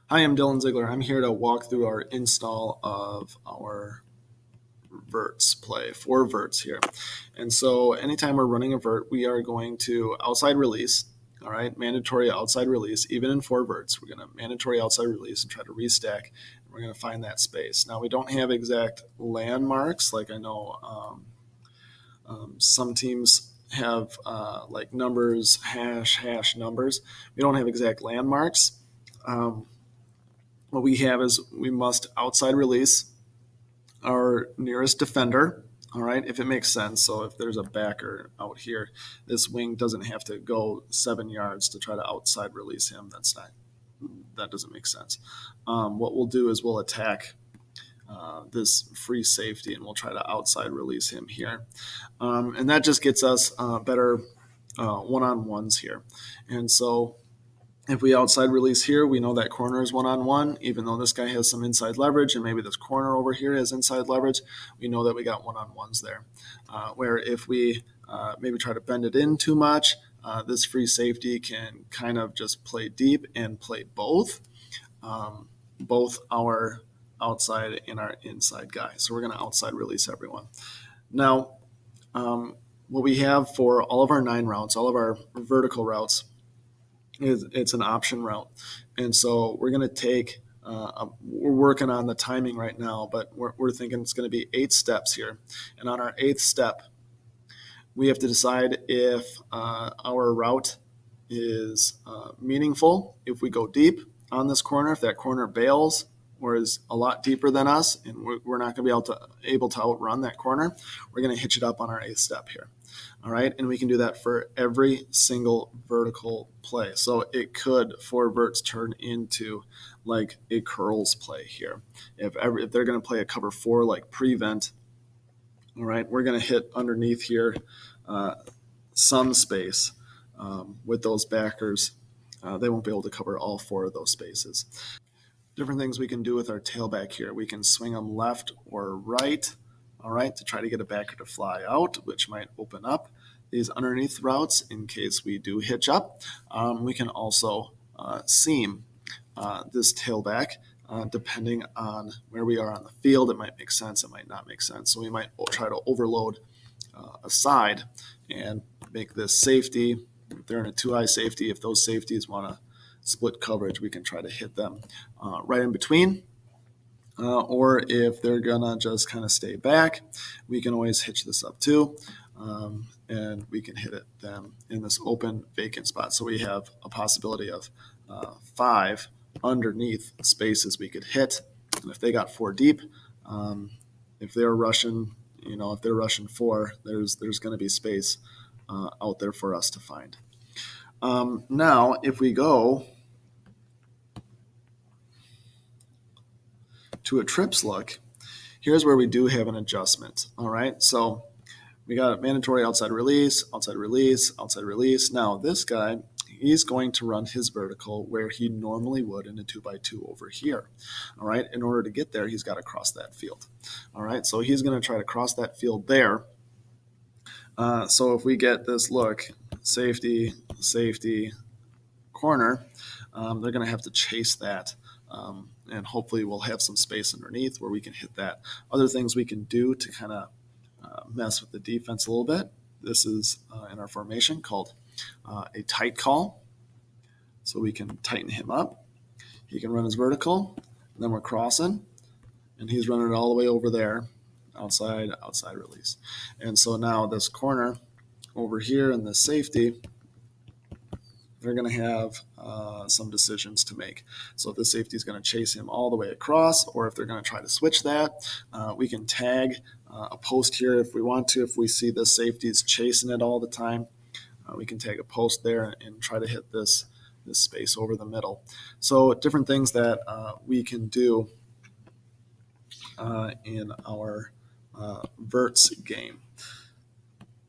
Hi, I'm Dylan Ziegler. I'm here to walk through our install of our Verts play, 4 Verts here. And so anytime we're running a Vert, we are going to outside release, all right, mandatory outside release, even in 4 Verts. We're going to mandatory outside release and try to restack. And we're going to find that space. Now, we don't have exact landmarks, like I know some teams have like numbers, hash numbers. We don't have exact landmarks. What we have is we must outside release our nearest defender, all right, if it makes sense. So if there's a backer out here, this wing doesn't have to go 7 yards to try to outside release him. That doesn't make sense. What we'll do is we'll attack this free safety and we'll try to outside release him here. And that just gets us better one-on-ones here. And so if we outside release here, we know that corner is one-on-one, even though this guy has some inside leverage and maybe this corner over here has inside leverage, we know that we got one-on-ones there. Where if we maybe try to bend it in too much, this free safety can kind of just play deep and play both our outside and our inside guy. So we're going to outside release everyone. Now, what we have for all of our 9 routes, all of our vertical routes, it's an option route. And so we're going to take, we're working on the timing right now, but we're thinking it's going to be 8 steps here. And on our 8th step, we have to decide if our route is meaningful, if we go deep on this corner, if that corner bails or is a lot deeper than us, and we're not going to be able to outrun that corner, we're going to hitch it up on our 8th step here. All right, and we can do that for every single vertical play. So it could, 4 Verts, turn into like a curls play here. If they're going to play a cover 4 like prevent, all right, we're going to hit underneath here some space with those backers. They won't be able to cover all 4 of those spaces. Different things we can do with our tailback here. We can swing them left or right, all right, to try to get a backer to fly out, which might open up these underneath routes in case we do hitch up. We can also seam this tailback depending on where we are on the field. It might make sense, it might not make sense. So we might try to overload a side and make this safety. If they're in a 2-high safety, if those safeties want to split coverage, we can try to hit them right in between. Or if they're gonna just kind of stay back, we can always hitch this up too, and we can hit them in this open vacant spot. So we have a possibility of 5 underneath spaces we could hit, and if they got 4 deep, if they're rushing, if they're rushing 4, there's going to be space out there for us to find. Now, if we go to a trips look, here's where we do have an adjustment. All right, so we got a mandatory outside release, outside release, outside release. Now this guy, he's going to run his vertical where he normally would in a 2x2 over here. All right, in order to get there, he's got to cross that field. All right, so he's going to try to cross that field there. So if we get this look, safety, safety, corner, they're going to have to chase that. And hopefully we'll have some space underneath where we can hit that. Other things we can do to kind of mess with the defense a little bit. This is in our formation called a tight call. So we can tighten him up. He can run his vertical, and then we're crossing, and he's running it all the way over there, outside release. And so now this corner over here in the safety, they're going to have some decisions to make. So if the safety is going to chase him all the way across, or if they're going to try to switch that, we can tag a post here if we want to. If we see the safeties chasing it all the time, we can tag a post there and try to hit this space over the middle. So different things that we can do in our Verts game.